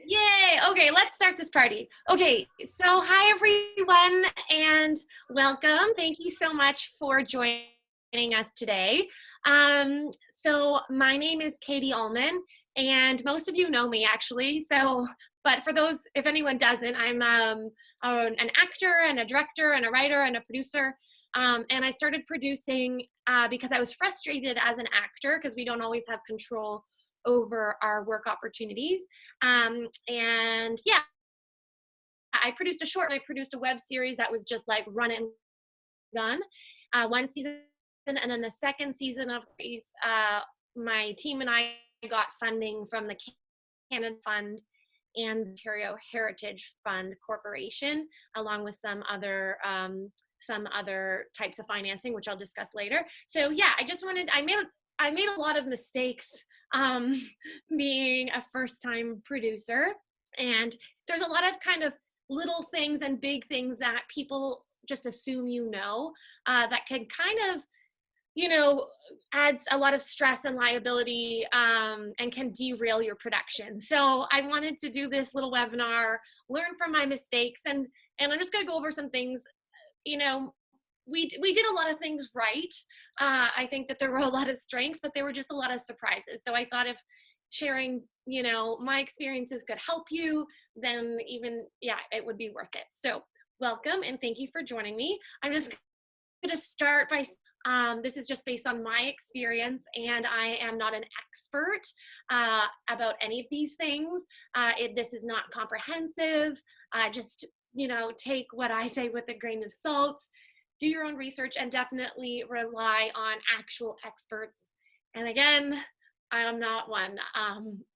Yay! Okay, let's start this party. Okay, so hi everyone and welcome. Thank you so much for joining us today. So my name is Katie Uhlmann, and most of you know me actually. But for those, if anyone doesn't, I'm an actor and a director and a writer and a producer. And I started producing because I was frustrated as an actor because we don't always have control over our work opportunities. And yeah, I produced a short and I produced a web series that was just like run and gun. One season, and then the second season of these, my team and I got funding from the Canada Fund and Ontario Heritage Fund Corporation, along with some other types of financing, which I'll discuss later. So yeah, I made a lot of mistakes um, being a first-time producer, and there's a lot of kind of little things and big things that people just assume that can kind of adds a lot of stress and liability and can derail your production. So I wanted to do this little webinar, learn from my mistakes, and I'm just going to go over some things. You know, we did a lot of things right. I think that there were a lot of strengths, but there were just a lot of surprises. So I thought if sharing, my experiences could help you, then it would be worth it. So welcome and thank you for joining me. I'm just going to start by this is just based on my experience, and I am not an expert about any of these things. This is not comprehensive. Just, take what I say with a grain of salt. Do your own research and definitely rely on actual experts. And again, I am not one.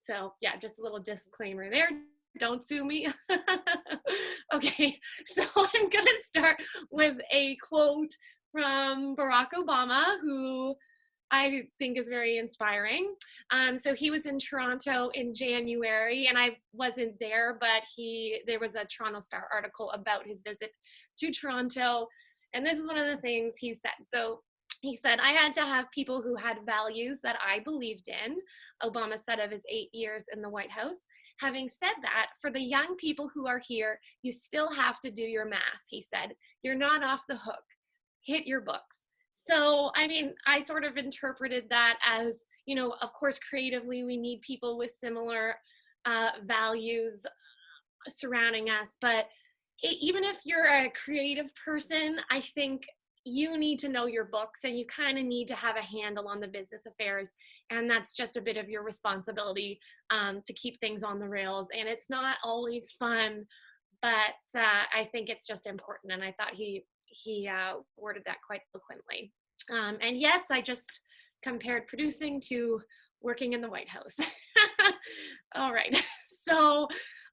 So yeah, just a little disclaimer there. Don't sue me. Okay, so I'm going to start with a quote from Barack Obama, who I think is very inspiring. So he was in Toronto in January, and I wasn't there, but there was a Toronto Star article about his visit to Toronto, and this is one of the things he said. So he said, "I had to have people who had values that I believed in," Obama said of his 8 years in the White House. "Having said that, for the young people who are here, you still have to do your math," he said. "You're not off the hook. Hit your books." So, I mean, I sort of interpreted that as, of course, creatively, we need people with similar values surrounding us. But even if you're a creative person, I think you need to know your books and you kind of need to have a handle on the business affairs. And that's just a bit of your responsibility to keep things on the rails. And it's not always fun, but I think it's just important. And I thought he worded that quite eloquently. And yes, I just compared producing to working in the White House. All right. So,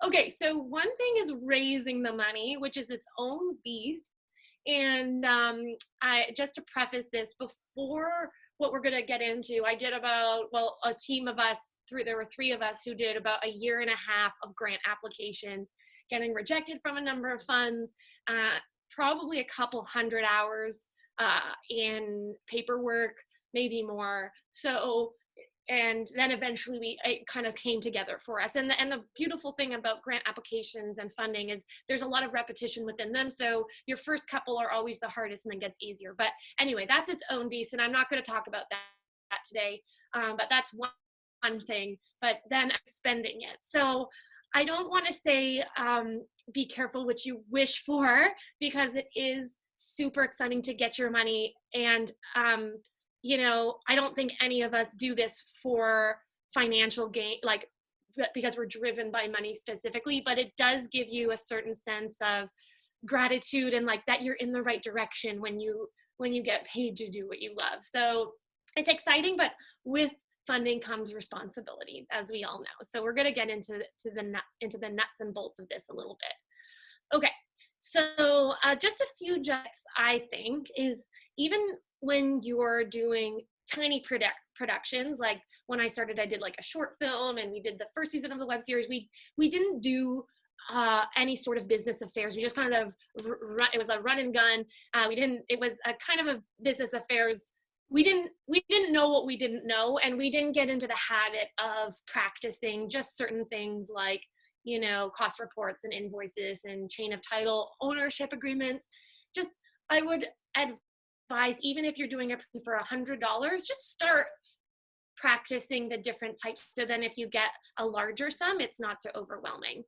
okay. So one thing is raising the money, which is its own beast. And I just to preface this, before what we're going to get into, I did a team of us, there were 3 of us who did about a year and a half of grant applications, getting rejected from a number of funds, probably a couple hundred hours in paperwork, maybe more. So, and then eventually it kind of came together for us. And the beautiful thing about grant applications and funding is there's a lot of repetition within them. So your first couple are always the hardest and then gets easier. But anyway, that's its own beast. And I'm not going to talk about that today. But that's one thing, but then spending it. So I don't want to say be careful what you wish for, because it is super exciting to get your money. And, I don't think any of us do this for financial gain, like because we're driven by money specifically, but it does give you a certain sense of gratitude and like that you're in the right direction when you get paid to do what you love. So it's exciting, but with funding comes responsibility, as we all know. So we're going to get into the nuts and bolts of this a little bit. Okay, so just a few jokes, I think, is even when you're doing tiny productions, like when I started, I did like a short film, and we did the first season of the web series. We didn't do any sort of business affairs. We just kind of it was a run and gun. It was a kind of a business affairs. We didn't know what we didn't know, and we didn't get into the habit of practicing just certain things like cost reports and invoices and chain of title, ownership agreements. Just, I would advise, even if you're doing it for $100, just start practicing the different types. So then if you get a larger sum, it's not so overwhelming.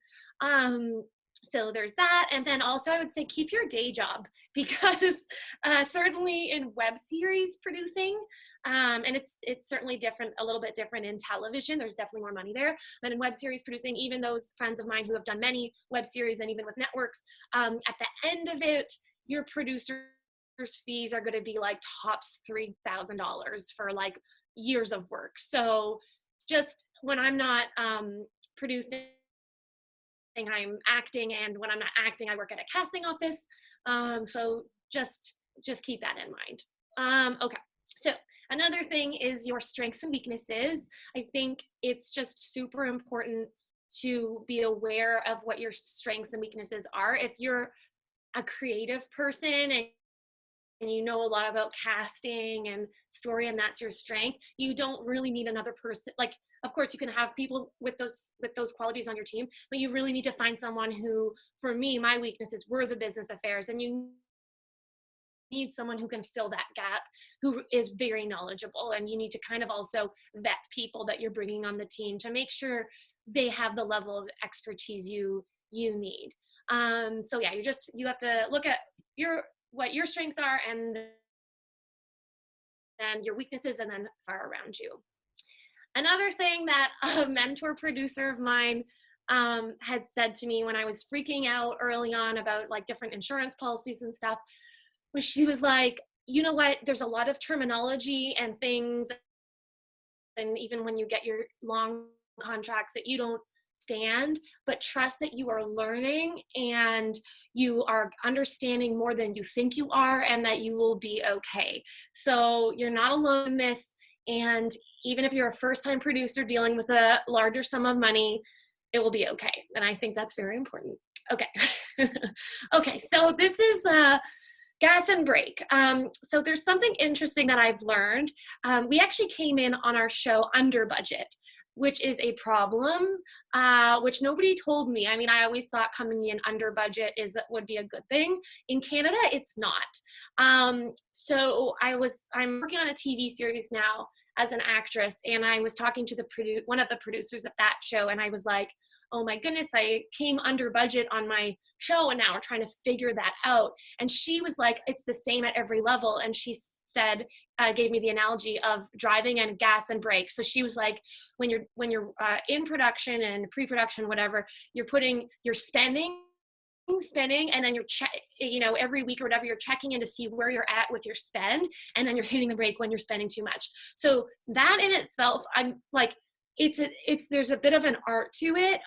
So there's that. And then also I would say keep your day job, because certainly in web series producing, and it's certainly different, a little bit different in television. There's definitely more money there. But in web series producing, even those friends of mine who have done many web series and even with networks, at the end of it, your producer's fees are going to be like tops $3,000 for like years of work. So just when I'm not producing, I'm acting, and when I'm not acting, I work at a casting office. So just keep that in mind. Okay, so another thing is your strengths and weaknesses. I think it's just super important to be aware of what your strengths and weaknesses are. If you're a creative person and you know a lot about casting and story, and that's your strength, you don't really need another person. Like, of course you can have people with those qualities on your team, but you really need to find someone who, for me, my weaknesses were the business affairs, and you need someone who can fill that gap, who is very knowledgeable. And you need to kind of also vet people that you're bringing on the team to make sure they have the level of expertise you need. So yeah, you have to look at what your strengths are, and then your weaknesses, and then far around you. Another thing that a mentor producer of mine had said to me when I was freaking out early on about like different insurance policies and stuff, was she was like, you know what, there's a lot of terminology and things, and even when you get your long contracts that you don't stand, but trust that you are learning and you are understanding more than you think you are, and that you will be okay. So you're not alone in this. And even if you're a first-time producer dealing with a larger sum of money, it will be okay. And I think that's very important. Okay. Okay, so this is gas and brake. So there's something interesting that I've learned. We actually came in on our show under budget, which is a problem, which nobody told me. I mean, I always thought coming in under budget would be a good thing. In Canada, it's not. So I'm working on a TV series now as an actress, and I was talking to one of the producers of that show, and I was like, oh my goodness, I came under budget on my show, and now we're trying to figure that out. And she was like, it's the same at every level. And she said, gave me the analogy of driving and gas and brakes. So she was like, when you're in production and pre-production, whatever, you're spending, and then every week or whatever, you're checking in to see where you're at with your spend, and then you're hitting the brake when you're spending too much. So that in itself, I'm like, there's a bit of an art to it.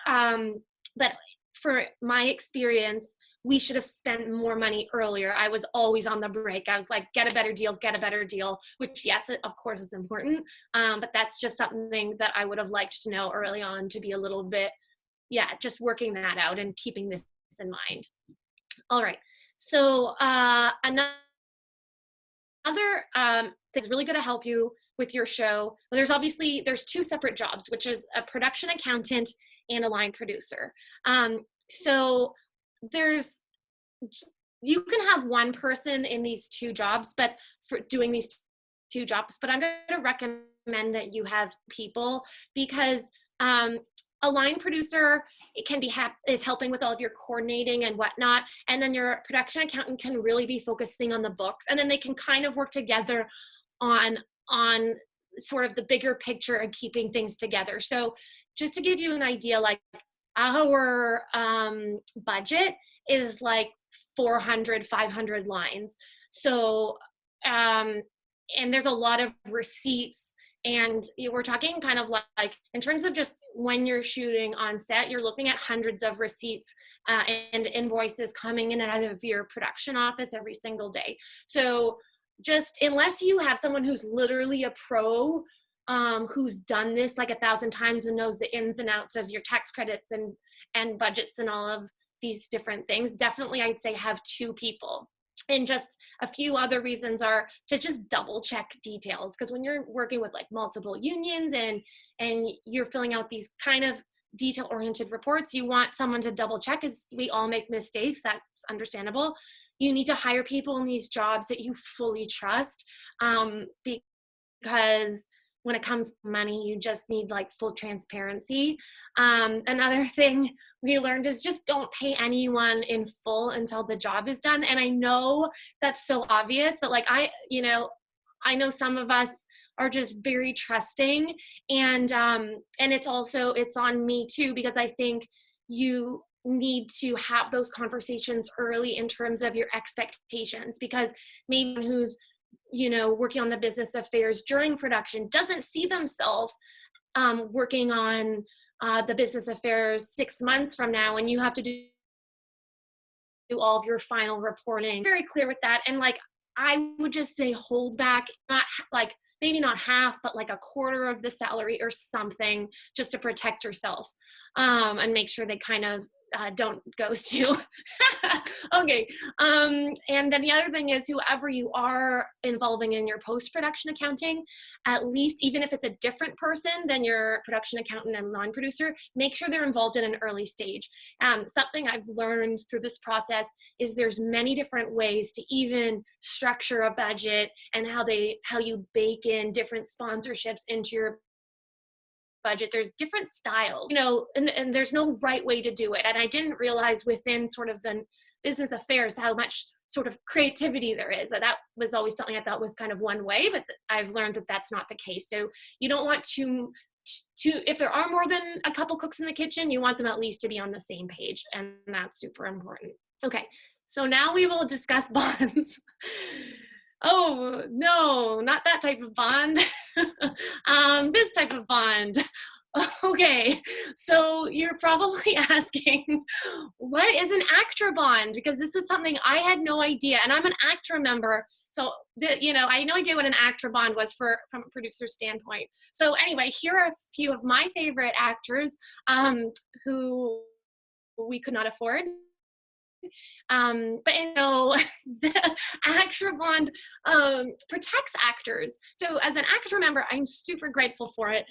But for my experience, we should have spent more money earlier. I was always on the brake. I was like, get a better deal, which yes, of course is important. But that's just something that I would have liked to know early on, to be a little bit, just working that out and keeping this in mind. All right. So another thing is really going to help you with your show. Well, there's two separate jobs, which is a production accountant and a line producer. So you can have one person in these two jobs, but for doing these two jobs, but I'm going to recommend that you have people, because a line producer, it can be is helping with all of your coordinating and whatnot, and then your production accountant can really be focusing on the books, and then they can kind of work together on sort of the bigger picture and keeping things together. So just to give you an idea, like our budget is like 400, 500 lines. So and there's a lot of receipts. And we're talking kind of like in terms of just when you're shooting on set, you're looking at hundreds of receipts and invoices coming in and out of your production office every single day. So just unless you have someone who's literally a pro, who's done this like 1,000 times and knows the ins and outs of your tax credits and budgets and all of these different things, definitely I'd say have two people. And just a few other reasons are to just double check details, because when you're working with like multiple unions and you're filling out these kind of detail-oriented reports. You want someone to double check. If we all make mistakes, that's understandable. You need to hire people in these jobs that you fully trust, because when it comes to money, you just need like full transparency. Another thing we learned is just don't pay anyone in full until the job is done. And I know that's so obvious, but like I know some of us are just very trusting, and it's on me too, because I think you need to have those conversations early in terms of your expectations, because maybe who's working on the business affairs during production doesn't see themselves working on the business affairs 6 months from now, and you have to do all of your final reporting. Very clear with that. And like, I would just say hold back, not like maybe not half, but like a quarter of the salary or something, just to protect yourself, and make sure they kind of don't ghost you. Okay. And then the other thing is, whoever you are involving in your post-production accounting, at least, even if it's a different person than your production accountant and line producer, make sure they're involved in an early stage. Something I've learned through this process is there's many different ways to even structure a budget, and how you bake in different sponsorships into your budget. There's different styles, and there's no right way to do it. And I didn't realize within sort of the business affairs how much sort of creativity there is. That was always something I thought was kind of one way, but I've learned that that's not the case. So you don't want to if there are more than a couple cooks in the kitchen, you want them at least to be on the same page, and that's super important. Okay, so now we will discuss bonds. Oh, no, not that type of bond. This type of bond. Okay, so you're probably asking, what is an ACTRA bond? Because this is something I had no idea, and I'm an ACTRA member, so I had no idea what an ACTRA bond was from a producer's standpoint. So anyway, here are a few of my favorite actors who we could not afford. But the ACTRA bond protects actors. So as an ACTRA member, I'm super grateful for it,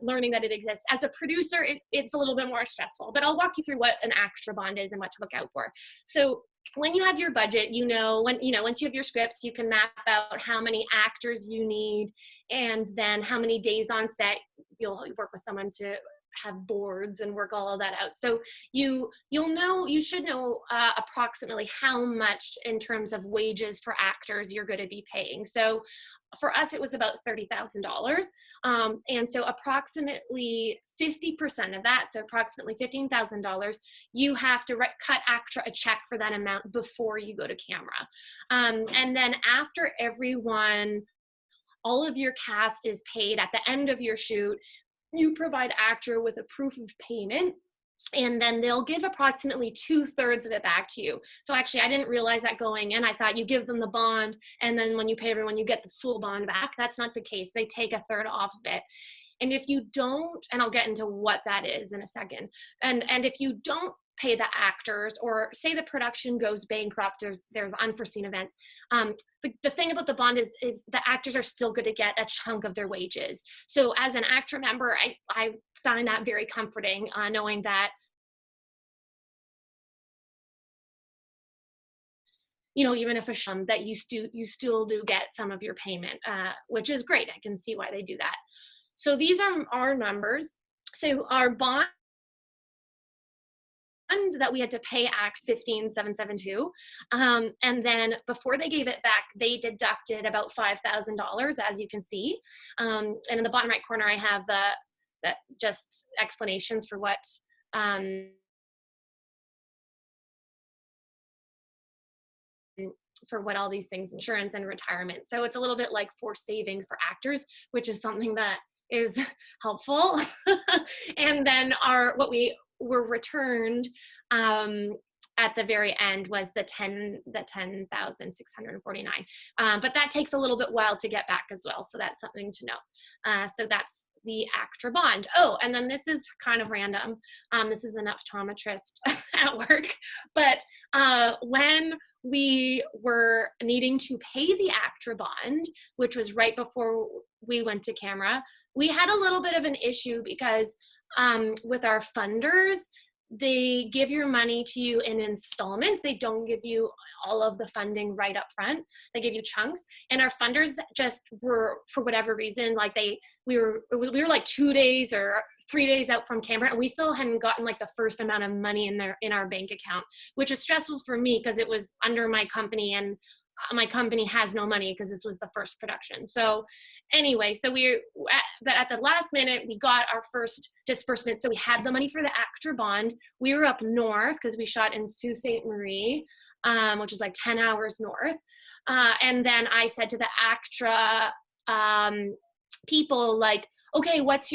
learning that it exists. As a producer, it's a little bit more stressful, but I'll walk you through what an ACTRA bond is and what to look out for. So when you have your budget, once you have your scripts, you can map out how many actors you need, and then how many days on set. You'll work with someone to have boards and work all of that out. So you should know approximately how much in terms of wages for actors you're going to be paying. So for us, it was about $30,000. And so approximately 50% of that, so approximately $15,000, you have to cut ACTRA a check for that amount before you go to camera. And then after all of your cast is paid at the end of your shoot, you provide ACTRA with a proof of payment, and then they'll give approximately 2/3 of it back to you. So actually, I didn't realize that going in. I thought you give them the bond, and then when you pay everyone, you get the full bond back. That's not the case. They take 1/3 off of it. And if you don't, and I'll get into what that is in a second, and if you don't pay the actors, or say the production goes bankrupt, there's unforeseen events, the thing about the bond is the actors are still going to get a chunk of their wages. So as an ACTRA member, I find that very comforting, knowing that even if that you still do get some of your payment, which is great. I can see why they do that. So these are our numbers. So our bond that we had to pay Act 15772, and then before they gave it back, they deducted about $5,000, as you can see, and in the bottom right corner I have that just explanations for what all these things, insurance and retirement. So it's a little bit like forced savings for actors, which is something that is helpful. And then what we were returned at the very end was the 10,649. But that takes a little bit while to get back as well. So that's something to know. So that's the ACTRA bond. Oh, and then this is kind of random. This is an optometrist at work, but when we were needing to pay the ACTRA bond, which was right before we went to camera, we had a little bit of an issue because with our funders, they give your money to you in installments. They don't give you all of the funding right up front. They give you chunks. And our funders just were, for whatever reason, like we were like 2 days or 3 days out from Canberra, and we still hadn't gotten like the first amount of money in our bank account, which was stressful for me because it was under my company, and my company has no money because this was the first production. So anyway, but at the last minute, we got our first disbursement. So we had the money for the ACTRA bond. We were up north because we shot in Sault Ste. Marie, which is like 10 hours north. And then I said to the ACTRA people, like, okay, what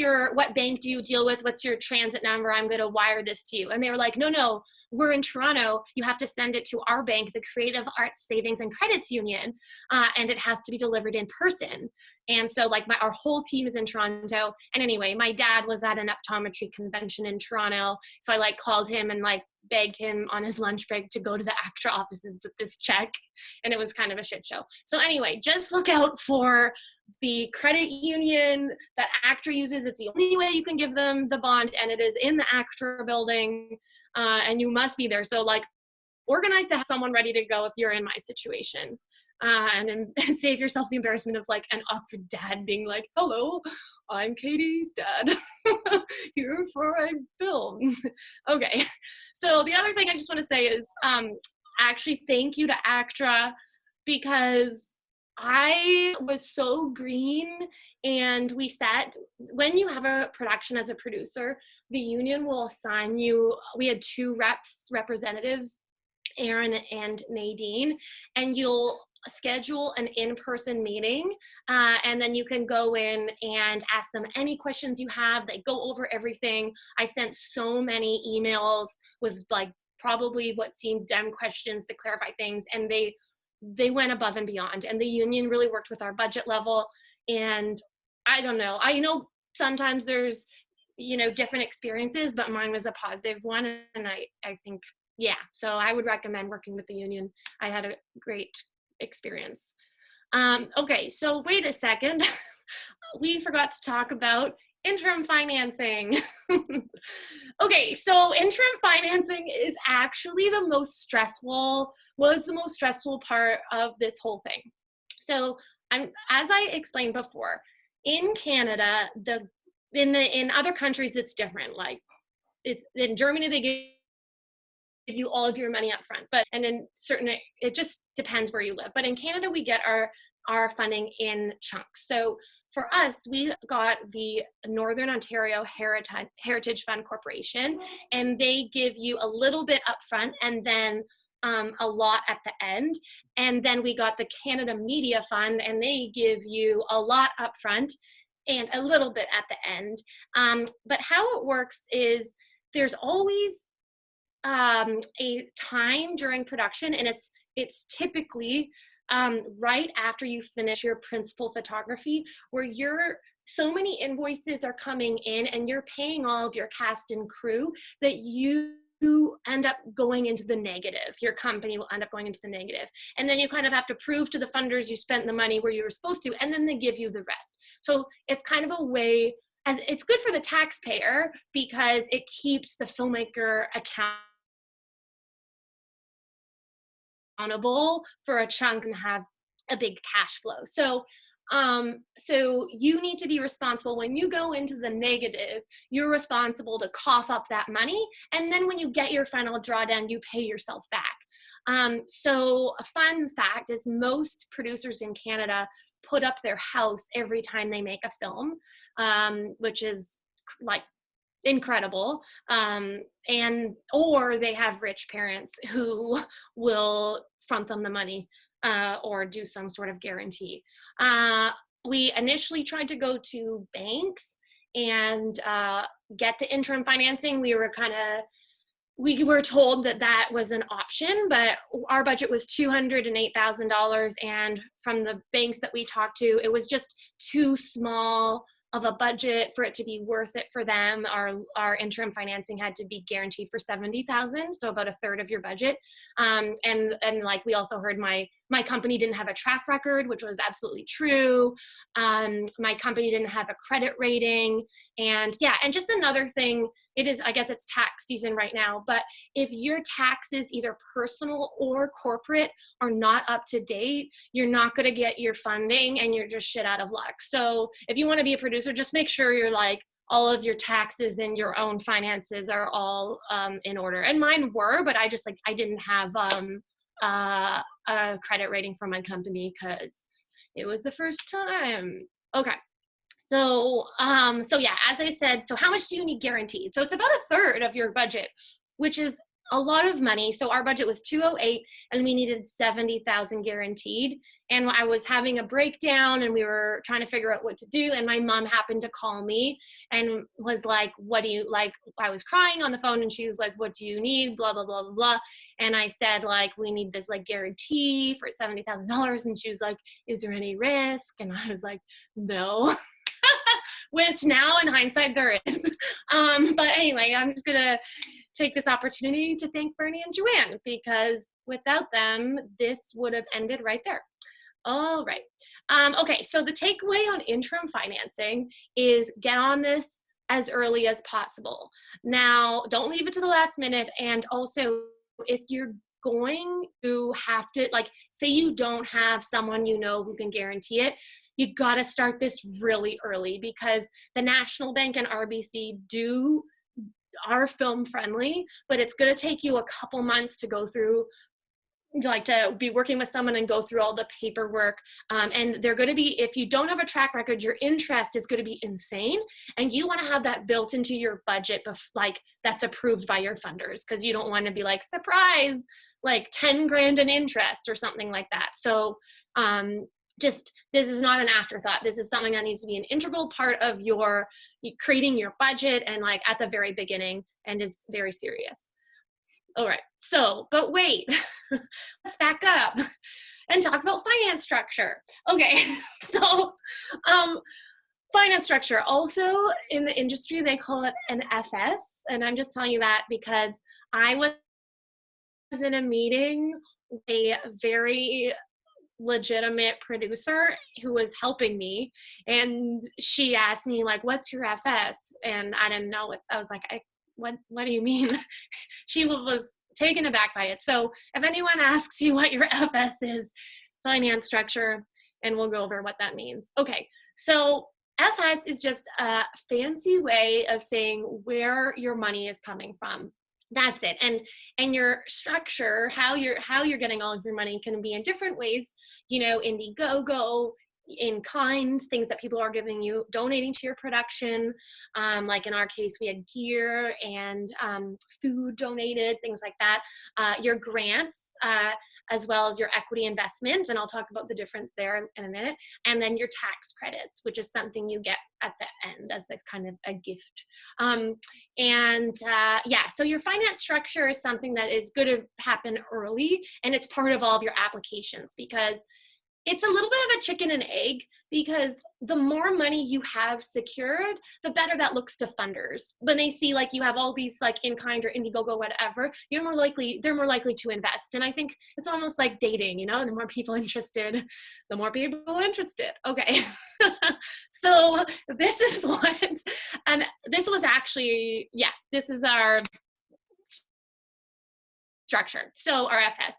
bank do you deal with? What's your transit number? I'm going to wire this to you. And they were like, no, we're in Toronto. You have to send it to our bank, the Creative Arts Savings and Credits Union, and it has to be delivered in person. And so like our whole team is in Toronto. And anyway, my dad was at an optometry convention in Toronto. So I like called him and like begged him on his lunch break to go to the ACTRA offices with this check. And it was kind of a shit show. So anyway, just look out for the credit union that ACTRA uses. It's the only way you can give them the bond, and it is in the ACTRA building, and you must be there. So like organize to have someone ready to go if you're in my situation. And then save yourself the embarrassment of like an awkward dad being like, hello, I'm Katie's dad here for a film. Okay, so the other thing I just want to say is actually thank you to ACTRA, because I was so green, and when you have a production as a producer, the union will assign you, we had 2 representatives, Aaron and Nadine, and you'll schedule an in-person meeting, and then you can go in and ask them any questions you have. They go over everything. I sent so many emails with like probably what seemed dumb questions to clarify things, and they went above and beyond, and the union really worked with our budget level. And I don't know, I know sometimes there's, different experiences, but mine was a positive one. And I think, yeah, so I would recommend working with the union. I had a great experience. Okay, so wait a second. We forgot to talk about interim financing. Okay, so interim financing is actually was the most stressful part of this whole thing. So as I explained before, in Canada, in other countries it's different. Like in Germany, they give you all of your money up front, and in it just depends where you live. But in Canada, we get our funding in chunks. So for us, we got the Northern Ontario Heritage Fund Corporation, and they give you a little bit up front and then a lot at the end. And then we got the Canada Media Fund, and they give you a lot up front and a little bit at the end. But how it works is there's always a time during production, and it's typically right after you finish your principal photography, where so many invoices are coming in and you're paying all of your cast and crew that you end up going into the negative. Your company will end up going into the negative. And then you kind of have to prove to the funders you spent the money where you were supposed to, and then they give you the rest. So it's kind of a way, as it's good for the taxpayer because it keeps the filmmaker accountable for a chunk and have a big cash flow. So you need to be responsible when you go into the negative. You're responsible to cough up that money, and then when you get your final drawdown, you pay yourself back. So a fun fact is most producers in Canada put up their house every time they make a film, which is like incredible. Or they have rich parents who will front them the money or do some sort of guarantee. We initially tried to go to banks and get the interim financing. We were told that was an option, but our budget was $208,000, and from the banks that we talked to, it was just too small of a budget for it to be worth it for them. Our interim financing had to be guaranteed for 70,000, so about a third of your budget. And like we also heard my company didn't have a track record, which was absolutely true. My company didn't have a credit rating, and yeah, and just another thing, it is, I guess it's tax season right now, but if your taxes, either personal or corporate, are not up to date, you're not going to get your funding and you're just shit out of luck. So if you want to be a producer, just make sure you're like, all of your taxes and your own finances are all in order. And mine were, but I didn't have a credit rating for my company because it was the first time. Okay. So yeah, as I said, so how much do you need guaranteed? So it's about a third of your budget, which is a lot of money. So our budget was 208 and we needed 70,000 guaranteed. And I was having a breakdown and we were trying to figure out what to do. And my mom happened to call me and was like, what do you like? I was crying on the phone and she was like, what do you need? Blah, blah, blah, blah, blah. And I said, like, we need this like guarantee for $70,000. And she was like, is there any risk? And I was like, no. Which now in hindsight there is. But anyway, I'm just gonna take this opportunity to thank Bernie and Joanne, because without them, this would have ended right there. All right. Okay, so the takeaway on interim financing is get on this as early as possible. Now, don't leave it to the last minute. And also, if you're going to have to, like, say you don't have someone you know who can guarantee it, you got to start this really early, because the National Bank and RBC are film friendly, but it's going to take you a couple months to go through, like to be working with someone and go through all the paperwork. And they're going to be, if you don't have a track record, your interest is going to be insane. And you want to have that built into your budget, like that's approved by your funders, because you don't want to be like, surprise, like 10 grand in interest or something like that. So just, this is not an afterthought. This is something that needs to be an integral part of your creating your budget, and like at the very beginning, and is very serious. All right, so, but wait, let's back up and talk about finance structure. Okay, so finance structure, also in the industry, they call it an FS. And I'm just telling you that because I was in a meeting with a very legitimate producer who was helping me, and she asked me like, what's your FS? And I didn't know what I was like. What do you mean? She was taken aback by it. So if anyone asks you what your FS is, finance structure, and we'll go over what that means. Okay, so FS is just a fancy way of saying where your money is coming from. That's it. And your structure, how you're getting all of your money, can be in different ways, you know, Indiegogo, in kind, things that people are giving you, donating to your production. Like in our case, we had gear and food donated, things like that. Your grants, as well as your equity investment, and I'll talk about the difference there in a minute. And then your tax credits, which is something you get at the end as a kind of a gift. Yeah, so your finance structure is something that is going to happen early, and it's part of all of your applications, because it's a little bit of a chicken and egg, because the more money you have secured, the better that looks to funders. When they see like you have all these like in kind or Indiegogo, whatever, they're more likely to invest. And I think it's almost like dating, you know, the more people interested, the more people interested. Okay. So this is what, and this was actually, yeah, this is our structure. So our FS.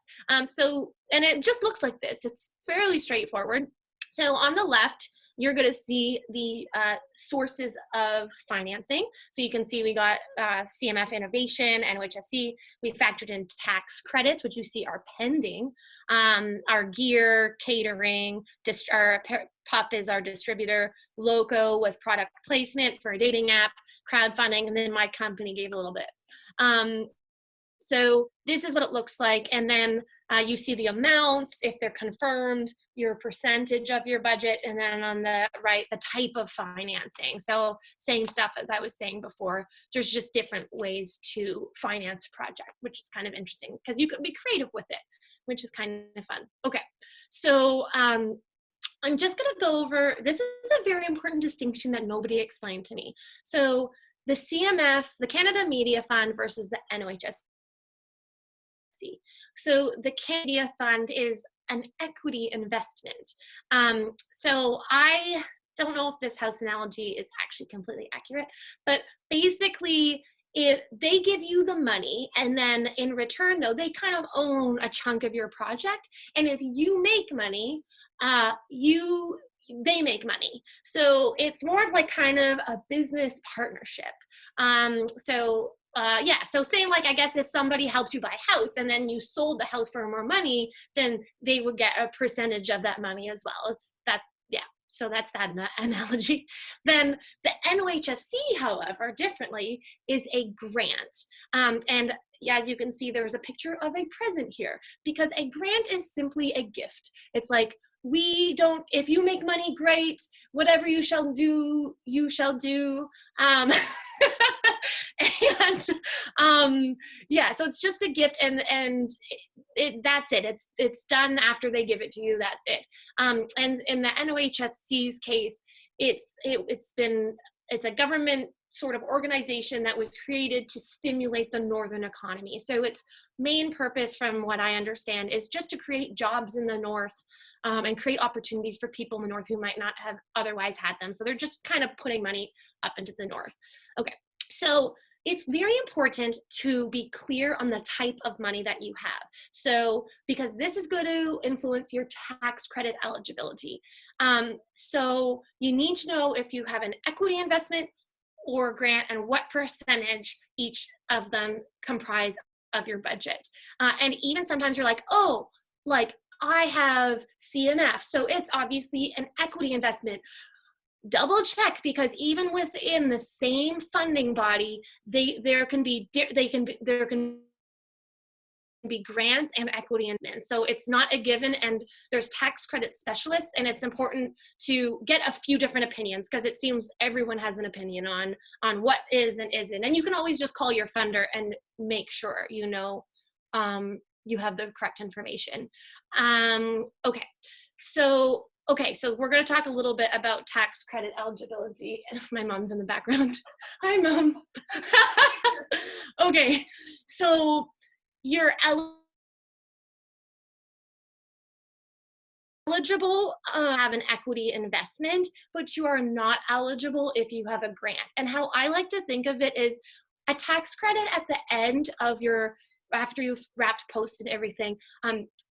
And it just looks like this. It's fairly straightforward. So on the left, you're going to see the sources of financing. So you can see we got CMF Innovation and OHFC. We factored in tax credits, which you see are pending. Our gear, catering, our PUP is our distributor. Loco was product placement for a dating app, crowdfunding, and then my company gave a little bit. So this is what it looks like. And then you see the amounts, if they're confirmed, your percentage of your budget, and then on the right, the type of financing. So same stuff as I was saying before, there's just different ways to finance project, which is kind of interesting because you could be creative with it, which is kind of fun. Okay, so I'm just going to go over, this is a very important distinction that nobody explained to me. So the CMF, the Canada Media Fund versus the NOHFC. So the Canada Media Fund is an equity investment. So I don't know if this house analogy is actually completely accurate, but basically if they give you the money and then in return though, they kind of own a chunk of your project. And if you make money, they make money. So it's more of like kind of a business partnership. So saying like, I guess if somebody helped you buy a house and then you sold the house for more money, then they would get a percentage of that money as well. It's that, yeah. So that's that analogy. Then the NOHFC, however, differently, is a grant. And as you can see, there's a picture of a present here because a grant is simply a gift. It's like, if you make money, great, whatever you shall do, you shall do. So it's just a gift and that's it. It's done after they give it to you. That's it. And in the NOHFC's case, it's a government sort of organization that was created to stimulate the northern economy. So its main purpose, from what I understand, is just to create jobs in the north and create opportunities for people in the north who might not have otherwise had them. So they're just kind of putting money up into the north. Okay, so it's very important to be clear on the type of money that you have. So, because this is going to influence your tax credit eligibility. So you need to know if you have an equity investment or grant and what percentage each of them comprise of your budget. And even sometimes you're like, oh, like I have CMF, so it's obviously an equity investment. Double check, because even within the same funding body, there can be grants and equity investments. So it's not a given, and there's tax credit specialists, and it's important to get a few different opinions because it seems everyone has an opinion on what is and isn't. And you can always just call your funder and make sure you know you have the correct information. So we're going to talk a little bit about tax credit eligibility. My mom's in the background. Hi, Mom. Okay, so you're eligible have an equity investment, but you are not eligible if you have a grant. And how I like to think of it is a tax credit at the end of after you've wrapped post and everything,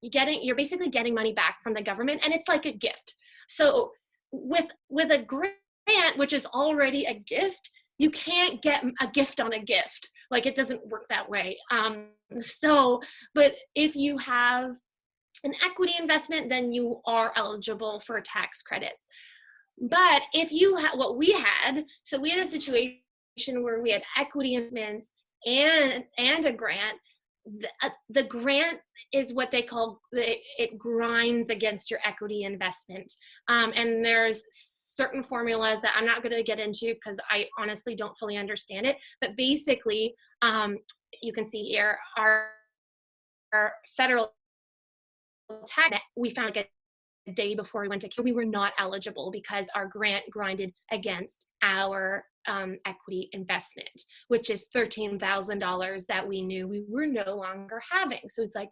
you're basically getting money back from the government, and it's like a gift. So with a grant, which is already a gift, you can't get a gift on a gift. Like, it doesn't work that way. But if you have an equity investment, then you are eligible for tax credits. But if you what we had, so we had a situation where we had equity investments and a grant. The grant is what they call, it grinds against your equity investment. And there's certain formulas that I'm not going to get into because I honestly don't fully understand it. But basically, you can see here, our federal tax, we found like a day before we went to, we were not eligible because our grant grinded against our equity investment, which is $13,000 that we knew we were no longer having. So it's like,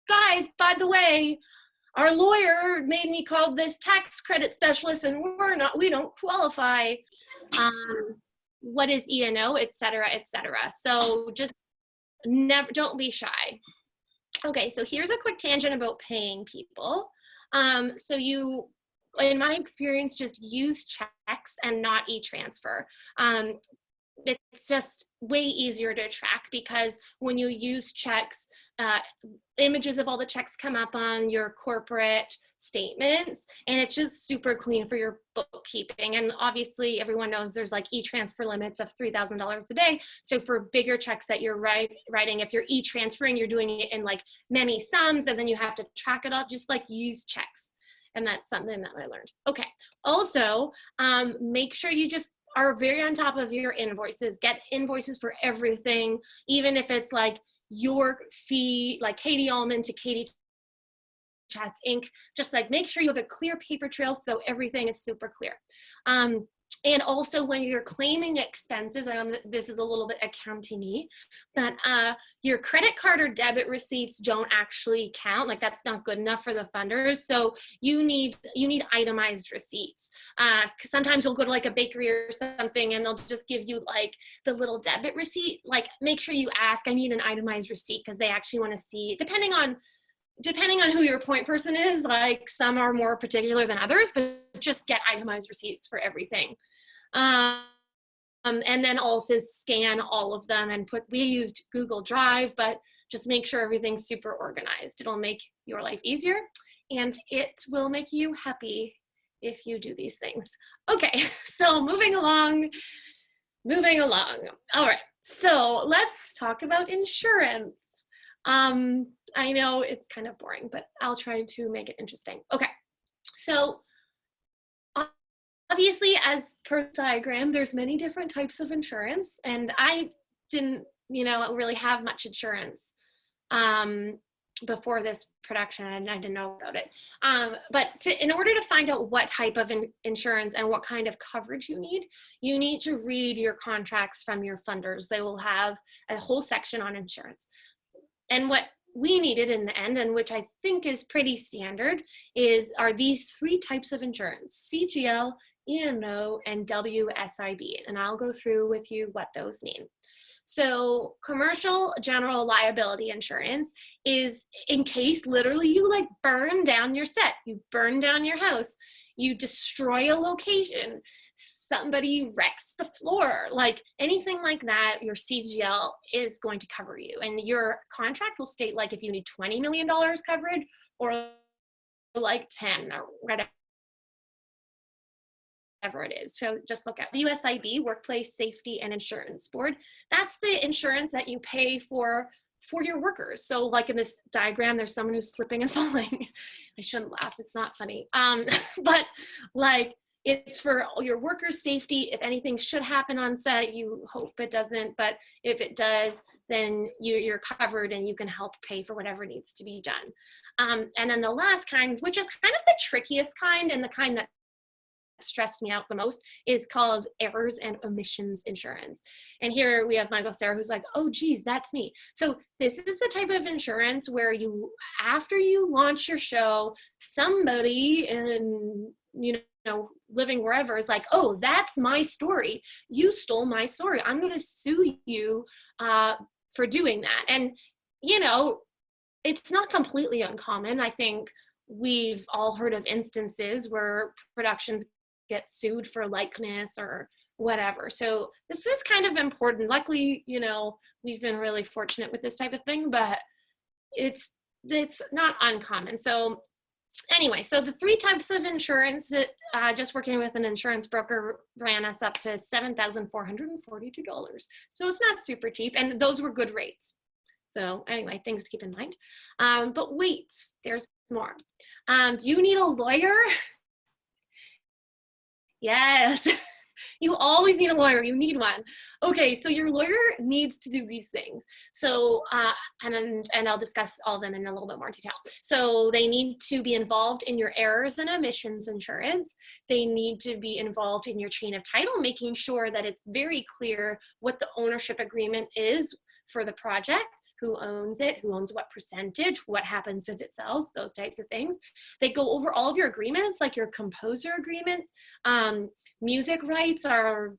guys, by the way, our lawyer made me call this tax credit specialist and we don't qualify. What is E&O, et cetera, et cetera. So just don't be shy. Okay, so here's a quick tangent about paying people. So you, in my experience, just use checks and not e-transfer. It's just way easier to track because when you use checks, images of all the checks come up on your corporate statements, and it's just super clean for your bookkeeping. And obviously everyone knows there's like e-transfer limits of $3,000 a day. So for bigger checks that you're writing, if you're e-transferring, you're doing it in like many sums, and then you have to track it all, just like use checks. And that's something that I learned. Okay. Also, make sure you just are very on top of your invoices. Get invoices for everything, even if it's like your fee, like Katie Uhlmann to Katie chats, ink, just like make sure you have a clear paper trail so everything is super clear. And also when you're claiming expenses, I know that this is a little bit accounting-y, but your credit card or debit receipts don't actually count. Like that's not good enough for the funders. So you need itemized receipts. Because sometimes you'll go to like a bakery or something and they'll just give you like the little debit receipt. Like make sure you ask, I need an itemized receipt, because they actually want to see, depending on who your point person is, like some are more particular than others, but just get itemized receipts for everything. And then also scan all of them and we used Google Drive, but just make sure everything's super organized. It'll make your life easier and it will make you happy if you do these things. Okay, so moving along. All right, so let's talk about insurance. I know it's kind of boring, but I'll try to make it interesting. Okay, so obviously, as per the diagram, there's many different types of insurance, and I didn't, really have much insurance before this production, and I didn't know about it. But in order to find out what type of insurance and what kind of coverage you need to read your contracts from your funders. They will have a whole section on insurance. And what we needed in the end, and which I think is pretty standard, are these three types of insurance: CGL, E&O, and WSIB. And I'll go through with you what those mean. So commercial general liability insurance is in case literally you like burn down your set, you burn down your house, you destroy a location, somebody wrecks the floor, like anything like that, your CGL is going to cover you. And your contract will state like if you need $20 million coverage or like 10 or whatever it is. So just look at WSIB, Workplace Safety and Insurance Board. That's the insurance that you pay for your workers. So like in this diagram, there's someone who's slipping and falling. I shouldn't laugh, it's not funny. But like it's for your workers' safety. If anything should happen on set, you hope it doesn't, but if it does, then you're covered and you can help pay for whatever needs to be done. And then the last kind, which is kind of the trickiest kind and the kind that stressed me out the most, is called errors and omissions insurance. And here we have Michael Sarah, who's like, oh geez, that's me. So this is the type of insurance where after you launch your show, somebody in, living wherever is like, oh, that's my story. You stole my story. I'm going to sue you for doing that. And, it's not completely uncommon. I think we've all heard of instances where productions get sued for likeness or whatever. So this is kind of important. Luckily, we've been really fortunate with this type of thing, but it's not uncommon. So anyway, so the three types of insurance that just working with an insurance broker ran us up to $7,442. So it's not super cheap, and those were good rates. So anyway, things to keep in mind. But wait, there's more. Do you need a lawyer? Yes, you always need a lawyer. You need one. Okay, so your lawyer needs to do these things. So, and I'll discuss all of them in a little bit more detail. So they need to be involved in your errors and omissions insurance. They need to be involved in your chain of title, making sure that it's very clear what the ownership agreement is for the project. Who owns it, who owns what percentage, what happens if it sells, those types of things. They go over all of your agreements, like your composer agreements. Music rights are,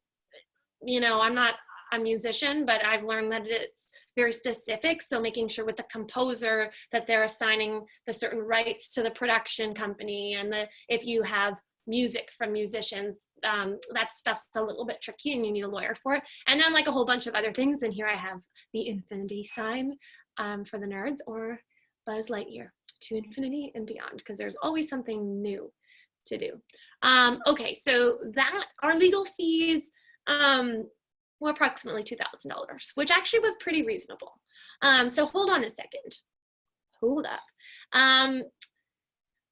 I'm not a musician, but I've learned that it's very specific. So making sure with the composer that they're assigning the certain rights to the production company, and if you have music from musicians, that stuff's a little bit tricky and you need a lawyer for it. And then like a whole bunch of other things. And here I have the infinity sign for the nerds, or Buzz Lightyear, to infinity and beyond, because there's always something new to do. Okay, so our legal fees were approximately $2,000, which actually was pretty reasonable. So hold on a second. Hold up.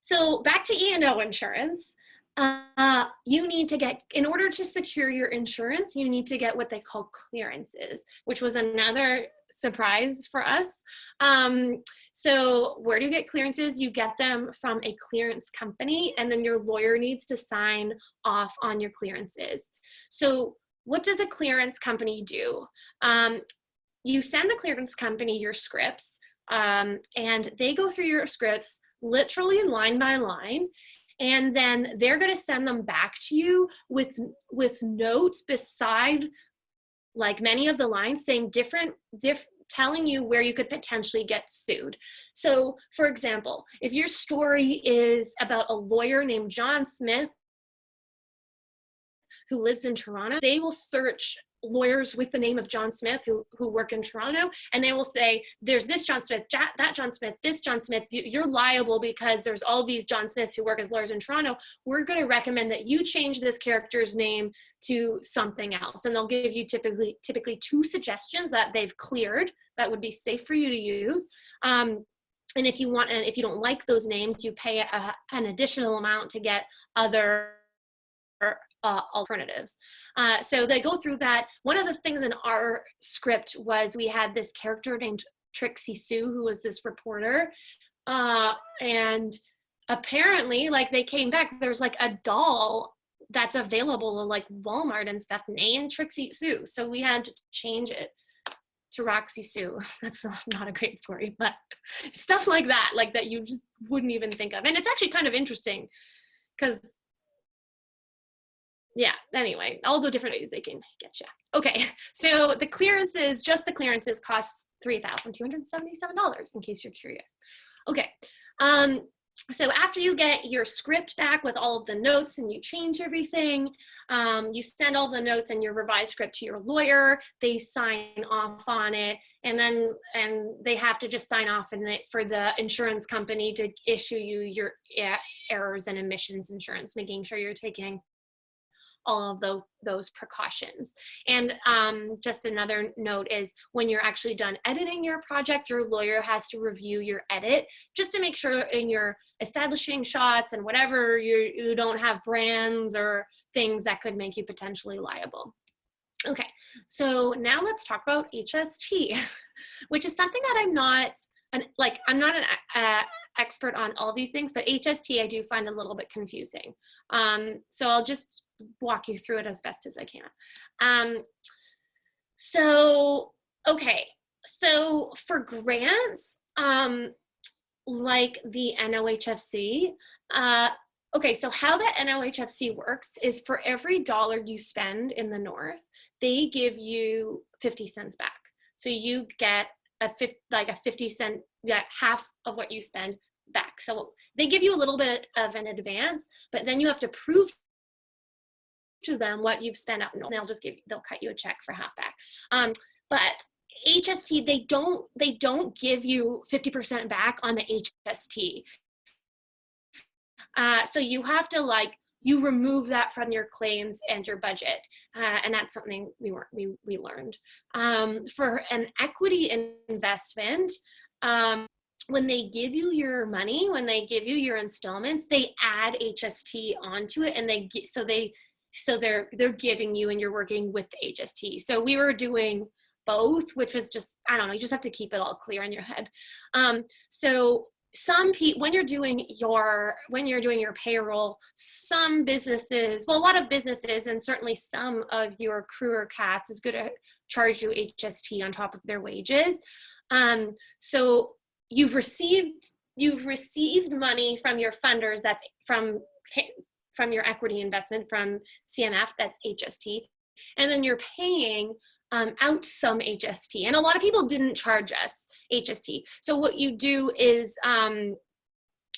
So back to E&O insurance. You need to get, in order to secure your insurance, you need to get what they call clearances, which was another surprise for us. So where do you get clearances? You get them from a clearance company, and then your lawyer needs to sign off on your clearances. So what does a clearance company do? You send the clearance company your scripts, and they go through your scripts literally line by line, and then they're going to send them back to you with notes beside, like, many of the lines saying telling you where you could potentially get sued. So, for example, if your story is about a lawyer named John Smith who lives in Toronto, they will search lawyers with the name of John Smith who work in Toronto, and they will say, there's this John Smith, that John Smith, this John Smith, you're liable because there's all these John Smiths who work as lawyers in Toronto. We're going to recommend that you change this character's name to something else. And they'll give you typically 2 suggestions that they've cleared that would be safe for you to use. And if you don't like those names, you pay an additional amount to get other alternatives. So they go through that. One of the things in our script was we had this character named Trixie Sue, who was this reporter. And apparently, like, they came back, there's like a doll that's available at like Walmart and stuff named Trixie Sue. So we had to change it to Roxy Sue. That's not a great story, but stuff like that you just wouldn't even think of. And it's actually kind of interesting because, yeah, anyway, all the different ways they can get you. Okay, so just the clearances cost $3,277, in case you're curious. Okay, so after you get your script back with all of the notes and you change everything, you send all the notes and your revised script to your lawyer. They sign off on it, and they have to just sign off on it for the insurance company to issue you your errors and omissions insurance, making sure you're taking all of those precautions. And just another note is, when you're actually done editing your project, your lawyer has to review your edit just to make sure in your establishing shots and whatever, you don't have brands or things that could make you potentially liable. Okay, so now let's talk about HST, which is something that I'm not an expert on all these things, but HST I do find a little bit confusing. So I'll just walk you through it as best as I can. Okay, so for grants, like the NOHFC, okay, so how the NOHFC works is, for every dollar you spend in the North, they give you 50 cents back. So you get a 50 cent, half of what you spend back. So they give you a little bit of an advance, but then you have to prove to them what you've spent out, and they'll cut you a check for half back. But HST, they don't give you 50% back on the HST. So you have to you remove that from your claims and your budget, and that's something we learned. For an equity investment, when they give you your money, when they give you your installments, they add HST onto it, and they're giving you, and you're working with the HST. So we were doing both, which was just, I don't know, you just have to keep it all clear in your head. So some people, when you're doing your payroll, some businesses, well, a lot of businesses, and certainly some of your crew or cast is going to charge you HST on top of their wages. So you've received money from your funders, that's from your equity investment, from CMF, that's HST, and then you're paying out some HST. And a lot of people didn't charge us HST. So what you do is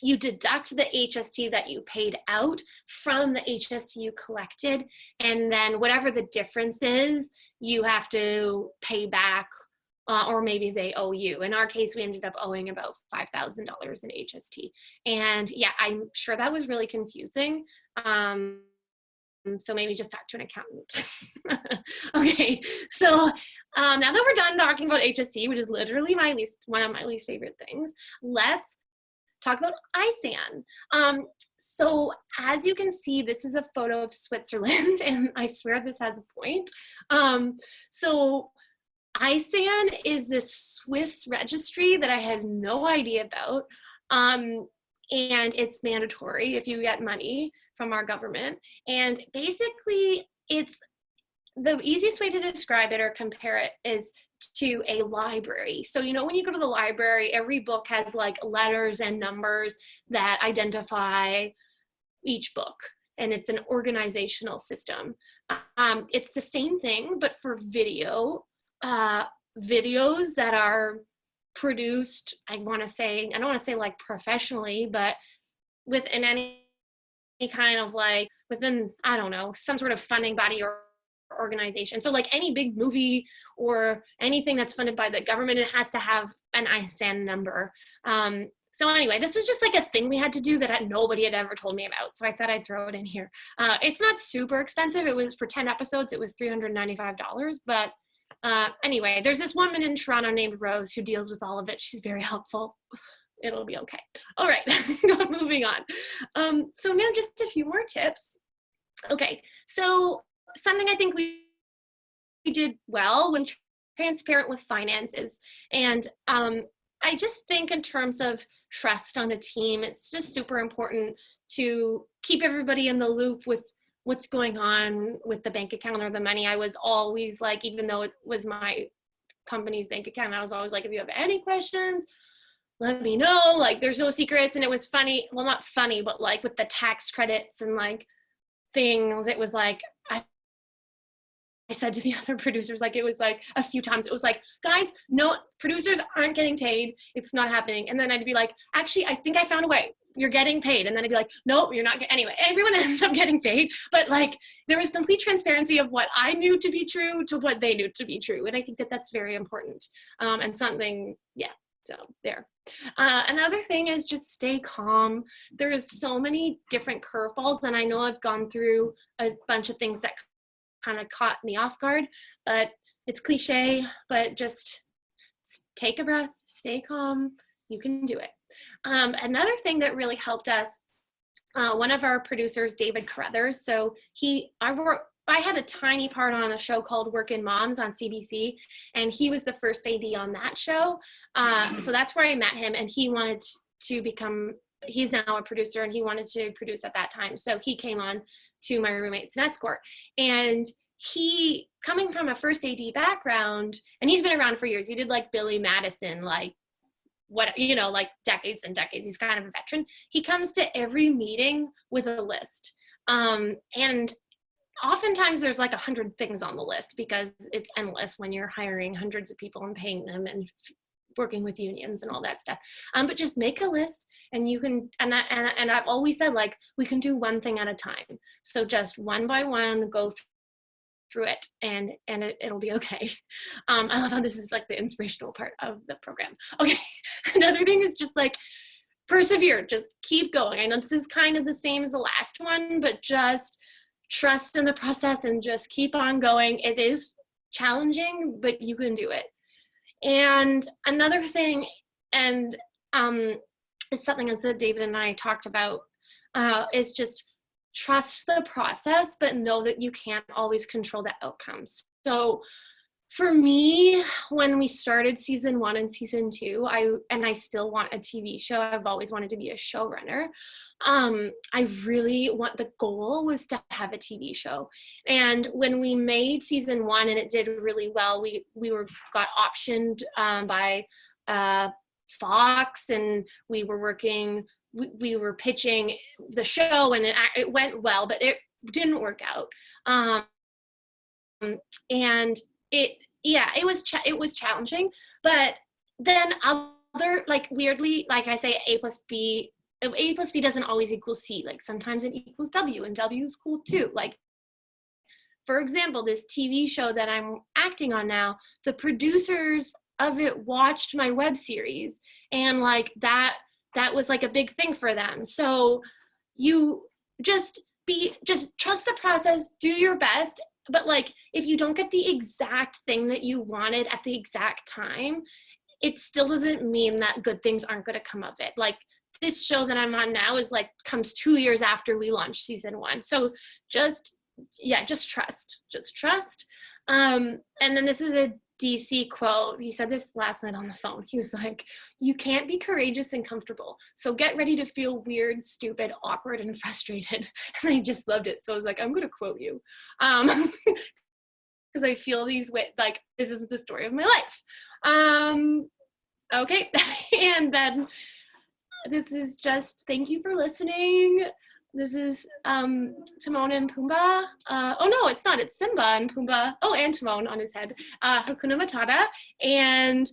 you deduct the HST that you paid out from the HST you collected, and then whatever the difference is, you have to pay back, or maybe they owe you. In our case, we ended up owing about $5,000 in HST. And yeah, I'm sure that was really confusing. So maybe just talk to an accountant. Okay, so now that we're done talking about HST, which is literally one of my least favorite things, let's talk about ISAN. So as you can see, this is a photo of Switzerland, and I swear this has a point. So ISAN is this Swiss registry that I had no idea about. And it's mandatory if you get money from our government. And basically, it's the easiest way to describe it or compare it is to a library. So, you know, when you go to the library, every book has like letters and numbers that identify each book, and it's an organizational system. It's the same thing, but for videos that are produced, I don't want to say like professionally, but within any kind of like within, I don't know, some sort of funding body or organization. So like any big movie or anything that's funded by the government, it has to have an ISAN number. So anyway, this was just like a thing we had to do that nobody had ever told me about. So I thought I'd throw it in here. It's not super expensive. It was for 10 episodes, it was $395. But anyway, there's this woman in Toronto named Rose who deals with all of it. She's very helpful. It'll be okay. All right, moving on. So now just a few more tips. Okay, so something I think we did well when transparent with finances. And I just think in terms of trust on a team, it's just super important to keep everybody in the loop with what's going on with the bank account or the money. I was always like, even though it was my company's bank account, I was always like, if you have any questions, let me know. Like, there's no secrets. And it was funny. Well, not funny, but like with the tax credits and like things, it was like, I said to the other producers, like, it was like a few times, it was like, guys, no, producers aren't getting paid. It's not happening. And then I'd be like, actually, I think I found a way. You're getting paid. And then I'd be like, nope, you're not. Anyway, everyone ended up getting paid. But like, there was complete transparency of what I knew to be true to what they knew to be true. And I think that that's very important. And something, yeah, so there. Another thing is just stay calm. There's so many different curveballs. And I know I've gone through a bunch of things that kind of caught me off guard, but it's cliche, but just take a breath, stay calm, you can do it. Another thing that really helped us, one of our producers, David Carruthers, so I had a tiny part on a show called Workin' Moms on CBC, and he was the first AD on that show. So that's where I met him, and he wanted to become, he's now a producer, and he wanted to produce at that time. So he came on to My Roommate's an Escort. And he, coming from a first AD background, and he's been around for years. He did like Billy Madison, like what, you know, like decades and decades. He's kind of a veteran. He comes to every meeting with a list. And oftentimes there's like 100 things on the list because it's endless when you're hiring hundreds of people and paying them and working with unions and all that stuff. But just make a list, and you can, and I've always said, like, we can do one thing at a time. So just one by one, go through it, and it'll be okay. I love how this is like the inspirational part of the program. Okay, another thing is just like persevere, just keep going. I know this is kind of the same as the last one, but just trust in the process and just keep on going. It is challenging, but you can do it. And another thing, and it's something that David and I talked about, is just trust the process, but know that you can't always control the outcomes. So for me, when we started season 1 and season 2, I still want a TV show. I've always wanted to be a showrunner. The goal was to have a TV show. And when we made season 1 and it did really well, we got optioned by Fox, and we were pitching the show, and it went well, but it didn't work out. And it was challenging, but then weirdly, like I say, A plus B doesn't always equal C. Like sometimes it equals W, and W is cool too. Like, for example, this TV show that I'm acting on now, the producers of it watched my web series, and like that was like a big thing for them. So you just trust the process, do your best. But like, if you don't get the exact thing that you wanted at the exact time, it still doesn't mean that good things aren't going to come of it. Like this show that I'm on now comes 2 years after we launched season 1. So just trust. And then this is DC quote. He said this last night on the phone. He was like, you can't be courageous and comfortable. So get ready to feel weird, stupid, awkward, and frustrated. And I just loved it. So I was like, I'm going to quote you. Because I feel these way, like, this is the story of my life. Okay. And then this is just, thank you for listening. This is Timon and Pumbaa. Oh no, it's not. It's Simba and Pumbaa. Oh, and Timon on his head. Hakuna Matata. And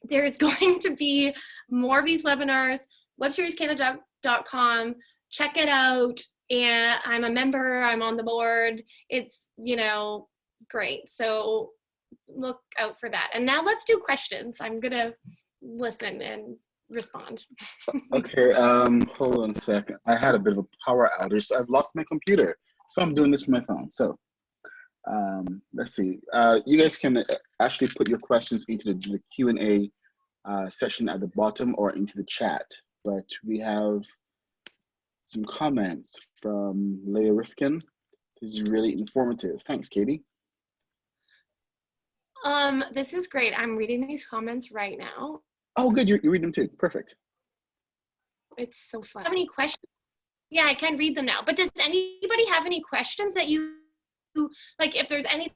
there's going to be more of these webinars. Webseriescanada.com. Check it out. And I'm a member. I'm on the board. It's, great. So look out for that. And now let's do questions. I'm going to listen and respond. Okay, hold on a second. I had a bit of a power outage, so I've lost my computer. So I'm doing this from my phone. So let's see. You guys can actually put your questions into the Q&A section at the bottom or into the chat. But we have some comments from Leah Rifkin. This is really informative. Thanks, Katie. This is great. I'm reading these comments right now. Oh, good. You read them too. Perfect. It's so fun. Have any questions? Yeah, I can read them now. But does anybody have any questions that you, like, if there's anything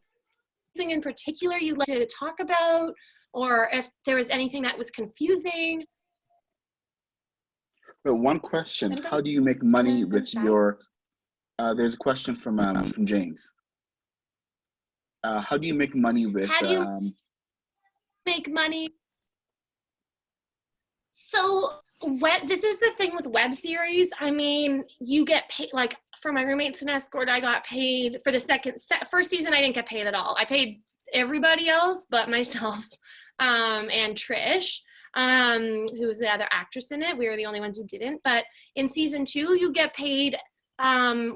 in particular you'd like to talk about, or if there was anything that was confusing? Well, one question. How do you make money with your, there's a question from James. How do you make money with, how do you make money? So this is the thing with web series. I mean, you get paid, like for my roommates in Escort, I got paid for the first season. I didn't get paid at all. I paid everybody else but myself and Trish, who was the other actress in it. We were the only ones who didn't. But in season 2, you get paid.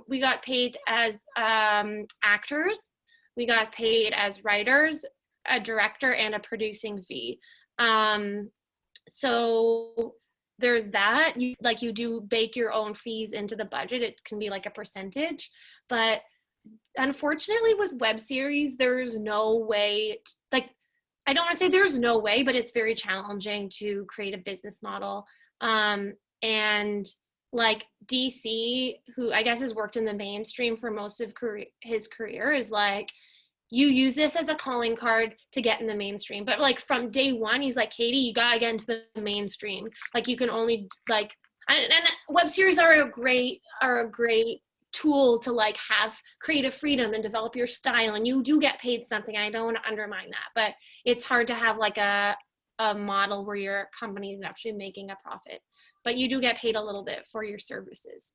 We got paid as actors. We got paid as writers, a director, and a producing fee. So there's that. You do bake your own fees into the budget. It can be like a percentage, but unfortunately with web series, there's no way, I don't want to say there's no way, but it's very challenging to create a business model. And like DC, who I guess has worked in the mainstream for most of his career, is like, you use this as a calling card to get in the mainstream. But like from day one, he's like, Katie, you gotta get into the mainstream. Like you can only and web series are a great tool to like have creative freedom and develop your style. And you do get paid something. I don't want to undermine that, but it's hard to have like a model where your company is actually making a profit. But you do get paid a little bit for your services.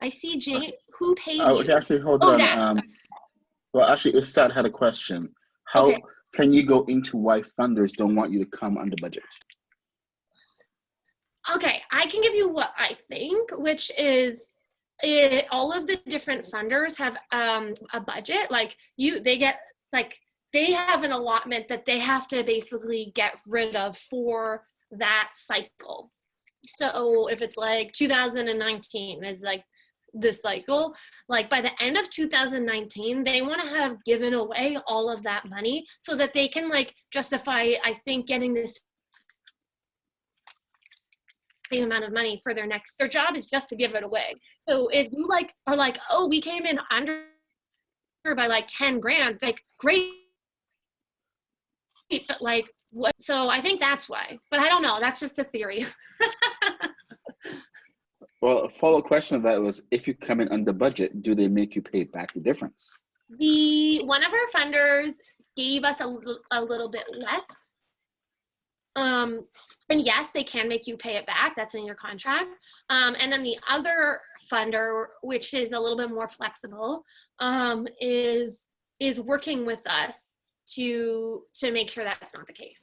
I see Jane, who paid you? Okay, actually, hold on. Well, actually, Ustad had a question. How can you go into why funders don't want you to come under budget? Okay, I can give you what I think, which is all of the different funders have a budget. Like they have an allotment that they have to basically get rid of for that cycle. So if it's like 2019 is like this cycle, like by the end of 2019, they want to have given away all of that money so that they can like justify, I think, getting this same amount of money for their job is just to give it away. So if you like are like, oh, we came in under by like 10 grand, like great, but like what? So I think that's why, but I don't know. That's just a theory. Well, a follow-up question of that was, if you come in under budget, do they make you pay back the difference? One of our funders gave us a little bit less. And yes, they can make you pay it back. That's in your contract. And then the other funder, which is a little bit more flexible, is working with us to make sure that's not the case.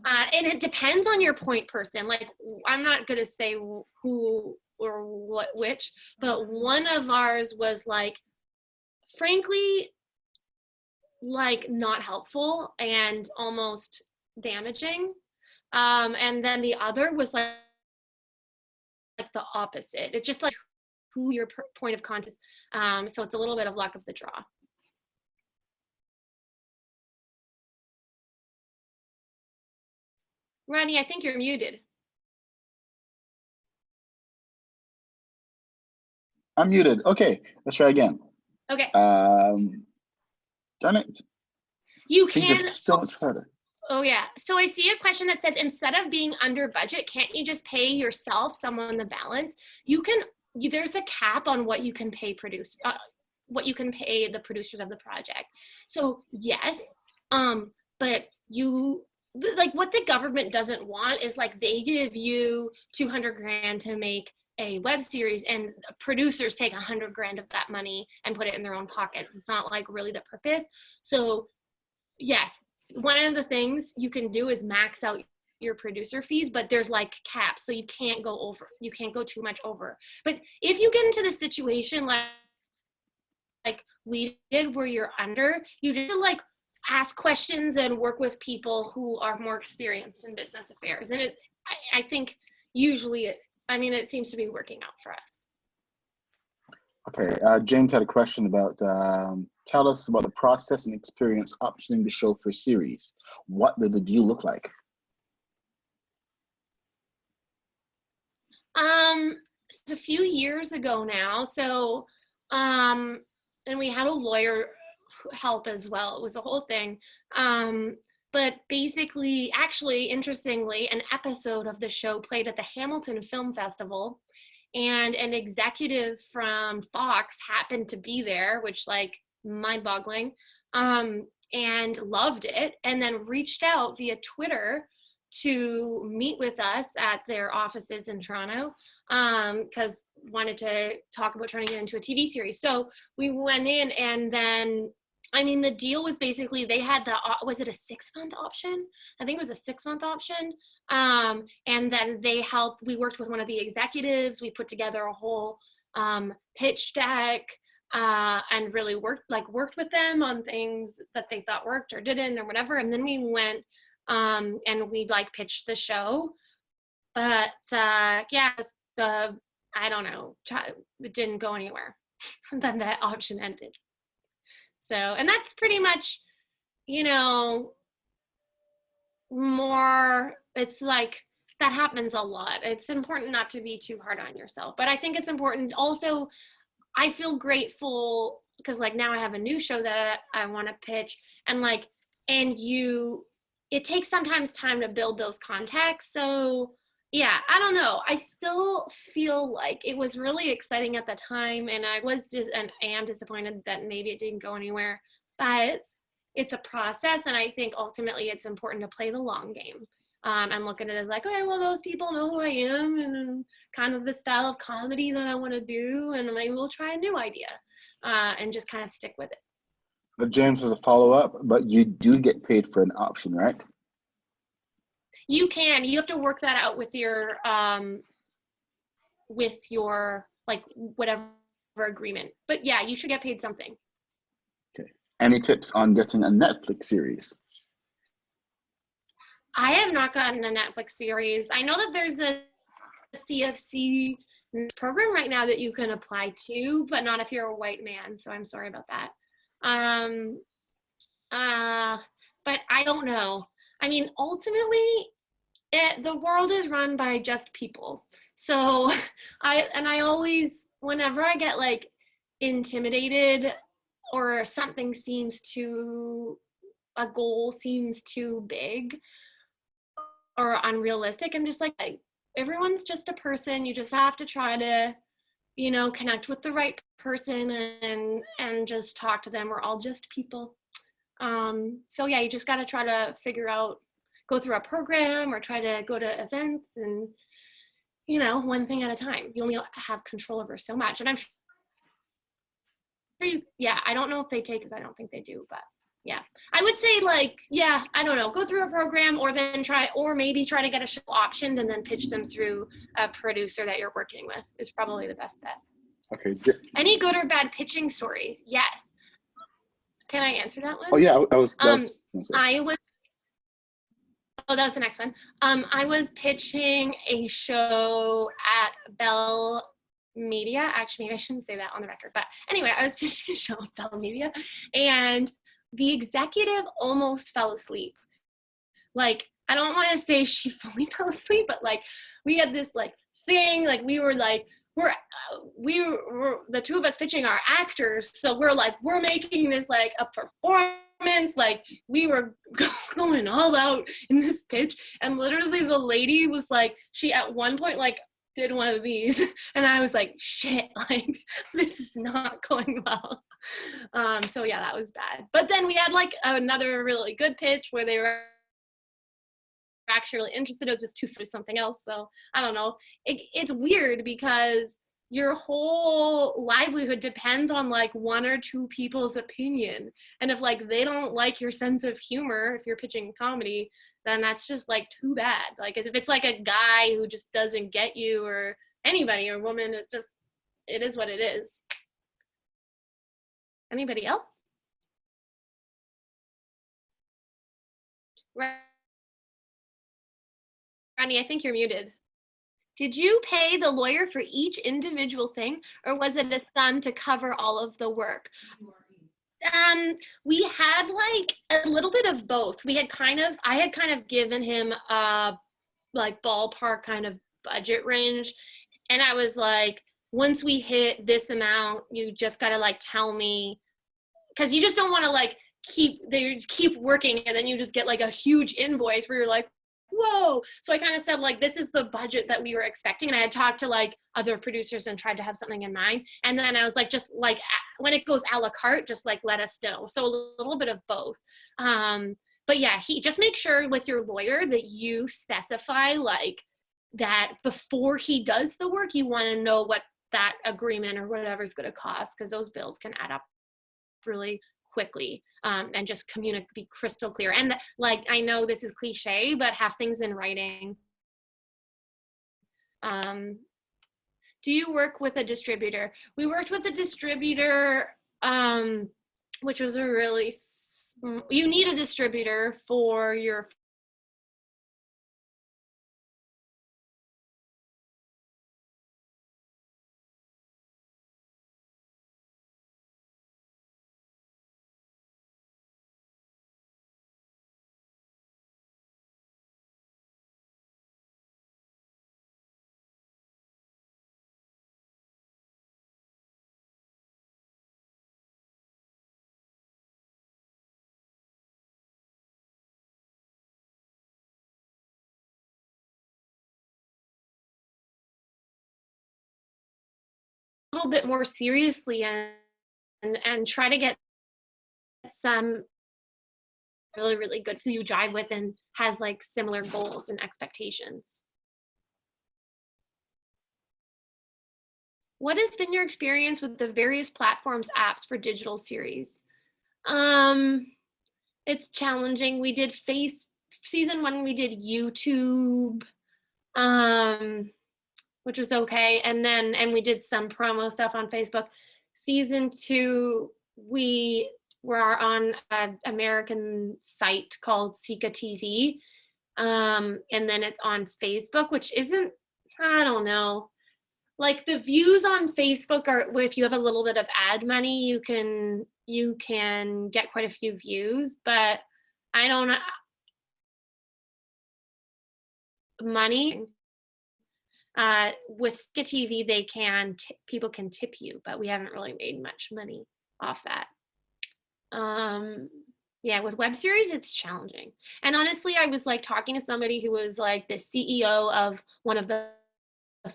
And it depends on your point person. Like, I'm not going to say who or which, but one of ours was like, frankly, like not helpful and almost damaging. And then the other was like the opposite. It's just like who your point of contact is. So it's a little bit of luck of the draw. Ronnie, I think you're muted. I'm muted. Okay, let's try again. Okay. Darn it. You Things can. are so much harder. Oh yeah. So I see a question that says, instead of being under budget, can't you just pay yourself someone the balance? You can. There's a cap on what you can pay what you can pay the producers of the project. So yes, but you, like, what the government doesn't want is, like, they give you 200 grand to make a web series and producers take 100 grand of that money and put it in their own pockets. It's not like really the purpose. So yes, one of the things you can do is max out your producer fees, but there's like caps, so you can't go too much over. But if you get into the situation like we did, where you're under, you just like ask questions and work with people who are more experienced in business affairs. And I think usually it seems to be working out for us. Okay, James had a question about, tell us about the process and experience optioning the show for series. What did the deal look like? It's a few years ago now. So, and we had a lawyer help as well. It was a whole thing. But basically, actually, interestingly, an episode of the show played at the Hamilton Film Festival, and an executive from Fox happened to be there, which, like, mind-boggling, and loved it, and then reached out via Twitter to meet with us at their offices in Toronto, because wanted to talk about trying to get into a TV series. So we went in, and then the deal was basically they had was it a 6-month option? I think it was a 6-month option. And then we worked with one of the executives. We put together a whole pitch deck, and really worked with them on things that they thought worked or didn't or whatever. And then we went, and we pitched the show. But yeah, I don't know, it didn't go anywhere. And then that option ended. So, and that's pretty much, more, it's like, that happens a lot. It's important not to be too hard on yourself. But I think it's important also, I feel grateful because now I have a new show that I want to pitch, and it takes sometimes time to build those contacts. So yeah, I don't know. I still feel like it was really exciting at the time, and I am disappointed that maybe it didn't go anywhere, but it's a process. And I think ultimately it's important to play the long game, and look at it as like, okay, well, those people know who I am and kind of the style of comedy that I want to do, and maybe we'll try a new idea, and just kind of stick with it. But James has a follow-up, but you do get paid for an option, right? You have to work that out with your whatever agreement. But yeah, you should get paid something. Okay. Any tips on getting a Netflix series? I have not gotten a Netflix series. I know that there's a CFC program right now that you can apply to, but not if you're a white man. So I'm sorry about that. But I don't know. Ultimately, the world is run by just people. So I always, whenever I get intimidated or something a goal seems too big or unrealistic, I'm just like, everyone's just a person. You just have to try to, connect with the right person and just talk to them. We're all just people. So yeah, you just got to try to go through a program or try to go to events, and, one thing at a time. You only have control over so much. And I'm sure I don't know if they take, because I don't think they do, but yeah, I would say I don't know, go through a program, or then maybe try to get a show optioned and then pitch them through a producer that you're working with is probably the best bet. Okay. Any good or bad pitching stories? Yes. Can I answer that one? Oh yeah, that was the next one. I was pitching a show at Bell Media. Actually, maybe I shouldn't say that on the record, but anyway, I was pitching a show at Bell Media, and the executive almost fell asleep. I don't want to say she fully fell asleep, but like we had this like thing, like we were like, we were the two of us pitching our actors, so we're making this like a performance, like we were going all out in this pitch, and literally the lady was like, she at one point like did one of these, and I was like, shit, like this is not going well. So yeah, that was bad. But then we had like another really good pitch where they were actually really interested. It was just too something else. So I don't know. It's weird because your whole livelihood depends on like one or two people's opinion. And if like they don't like your sense of humor, if you're pitching comedy, then that's just like too bad. Like if it's like a guy who just doesn't get you, or anybody, or woman, it is what it is. Anybody else? Ronnie, I think you're muted. Did you pay the lawyer for each individual thing, or was it a sum to cover all of the work? We had like a little bit of both. I had kind of given him a like ballpark kind of budget range, and I was like, once we hit this amount, you just gotta like tell me, because you just don't want to like keep working and then you just get like a huge invoice where you're like, whoa. So I kind of said like, this is the budget that we were expecting. And I had talked to like other producers and tried to have something in mind. And then I was like, just like when it goes a la carte, just like let us know. So a little bit of both. But yeah, he just make sure with your lawyer that you specify like that before he does the work, you want to know what that agreement or whatever is going to cost, because those bills can add up really quickly, and just be crystal clear. And like, I know this is cliche, but have things in writing. Do you work with a distributor? We worked with a distributor, which was you need a distributor for your little bit more seriously and try to get some really, really good who you jive with and has like similar goals and expectations. What has been your experience with the various platforms apps for digital series? It's challenging. We did season 1, we did YouTube, which was okay. And we did some promo stuff on Facebook. Season 2, we were on an American site called Sika TV. And then it's on Facebook, which isn't, I don't know. Like the views on Facebook are, if you have a little bit of ad money, you can get quite a few views, but I don't money. With Sika TV, people can tip you, but we haven't really made much money off that. Yeah, with web series, it's challenging. And honestly, I was like talking to somebody who was like the CEO of one of the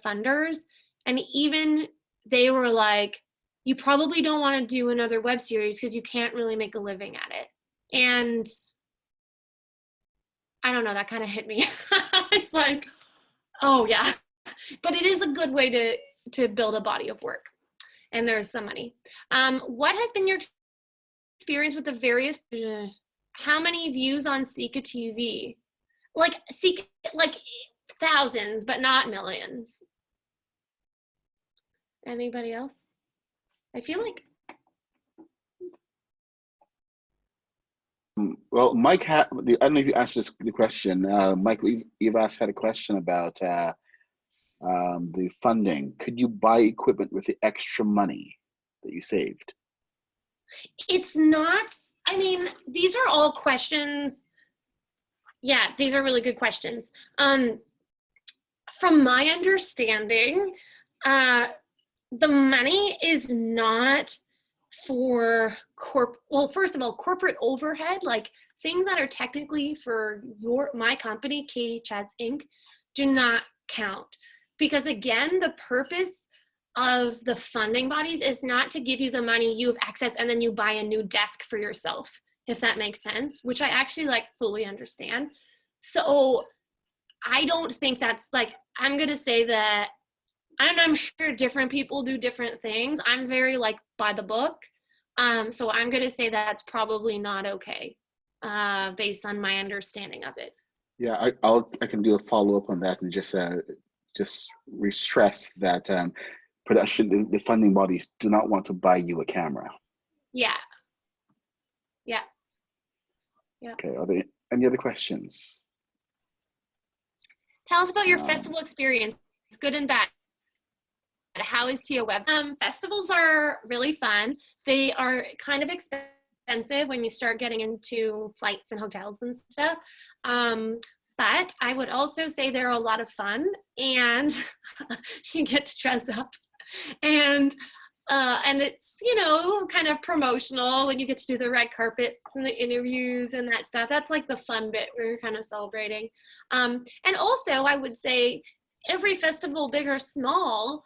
funders, and even they were like, you probably don't want to do another web series because you can't really make a living at it. And I don't know, that kind of hit me. It's like, oh yeah, but it is a good way to build a body of work, and there's some money. What has been your experience with the various, how many views on Sika TV? Like thousands, but not millions. Anybody else? I feel like. Well, Mike I don't know if you asked the question. Mike, you've had a question about the funding. Could you buy equipment with the extra money that you saved? It's not, I mean, these are all questions Yeah, these are really good questions. From my understanding, the money is not for well, first of all, corporate overhead, like things that are technically for my company, Katie Chads Inc., do not count. Because again, the purpose of the funding bodies is not to give you the money, you have access, and then you buy a new desk for yourself, if that makes sense, which I actually like fully understand. So I don't think that's like, I'm going to say that, and I'm sure different people do different things. I'm very like by the book. So I'm going to say that's probably not okay, based on my understanding of it. Yeah, I can do a follow up on that and just re-stress that production the funding bodies do not want to buy you a camera. Yeah. Yeah. Yeah. Okay, are there any other questions? Tell us about your festival experience, good and bad. How is TIA Web? Festivals are really fun. They are kind of expensive when you start getting into flights and hotels and stuff. But I would also say they're a lot of fun, and you get to dress up, and it's, you know, kind of promotional when you get to do the red carpet and the interviews and that stuff. That's like the fun bit where you're kind of celebrating. And also I would say every festival, big or small,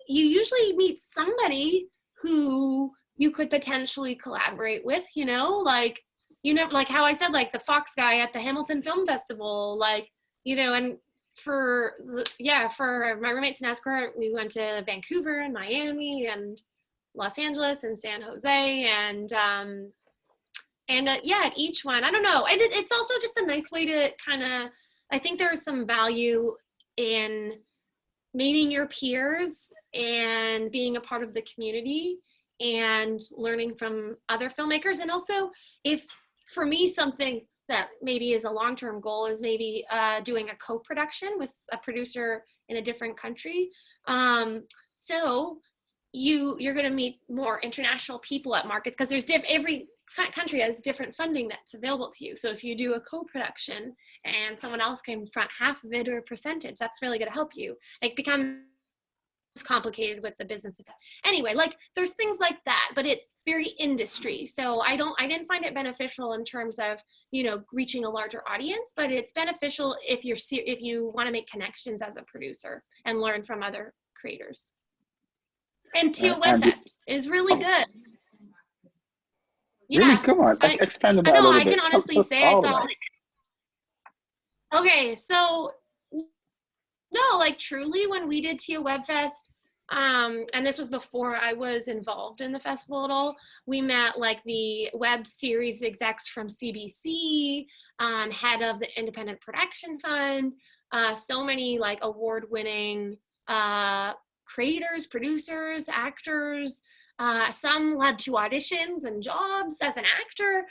you usually meet somebody who you could potentially collaborate with, you know, like, you know, like how I said, like the Fox guy at the Hamilton Film Festival, like, you know, and for my roommates in Esquire, we went to Vancouver and Miami and Los Angeles and San Jose, and yeah, at each one, I don't know. And it's also just a nice way to kind of, I think there's some value in meeting your peers and being a part of the community and learning from other filmmakers. And also, if for me, something that maybe is a long-term goal is maybe doing a co-production with a producer in a different country. So you're going to meet more international people at markets, because there's every country has different funding that's available to you. So if you do a co-production and someone else can front half of it or a percentage, that's really going to help you. It becomes complicated with the business. Anyway, like there's things like that, but it's very industry. So I didn't find it beneficial in terms of, you know, reaching a larger audience, but it's beneficial if you want to make connections as a producer and learn from other creators. And TIA Webfest is really good. Yeah, really? Come on, expand on that a little bit. I can honestly say I thought. Okay, so no, like truly, when we did TIA Webfest, and this was before I was involved in the festival at all, we met like the web series execs from CBC, head of the Independent Production Fund, so many like award-winning creators, producers, actors. Some led to auditions and jobs as an actor.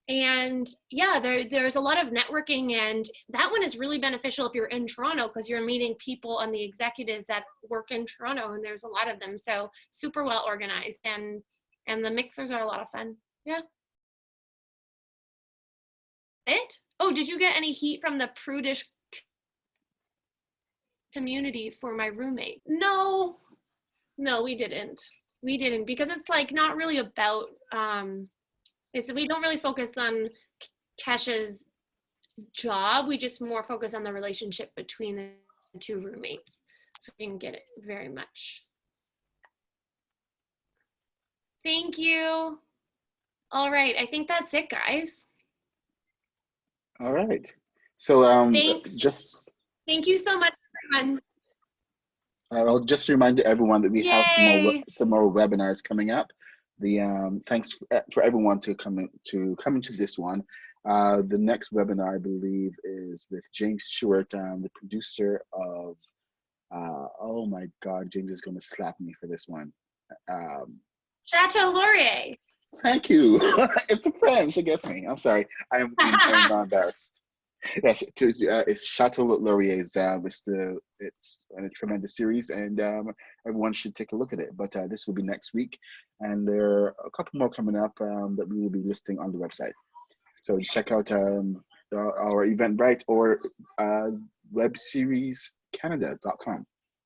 And yeah, there's a lot of networking, and that one is really beneficial if you're in Toronto, because you're meeting people and the executives that work in Toronto, and there's a lot of them. So super well organized, and the mixers are a lot of fun. Yeah. Oh, did you get any heat from the prudish community for my roommate? No, we didn't. We didn't, because it's like not really about we don't really focus on Kesha's job. We just more focus on the relationship between the two roommates. So you can get it very much. Thank you. All right, I think that's it, guys. All right. So thanks. Thank you so much, everyone. I'll just remind everyone that we have some more webinars coming up. The thanks for everyone to come into this one. The next webinar, I believe, is with James Stewart, the producer of oh my God, James is going to slap me for this one. Chateau Laurier. Thank you. It's the French. It gets me. I'm sorry. I'm embarrassed. Yes, it's Chateau Laurier's. It's a tremendous series, and everyone should take a look at it. But this will be next week, and there are a couple more coming up that we will be listing on the website. So check out our Eventbrite or webseriescanada.com.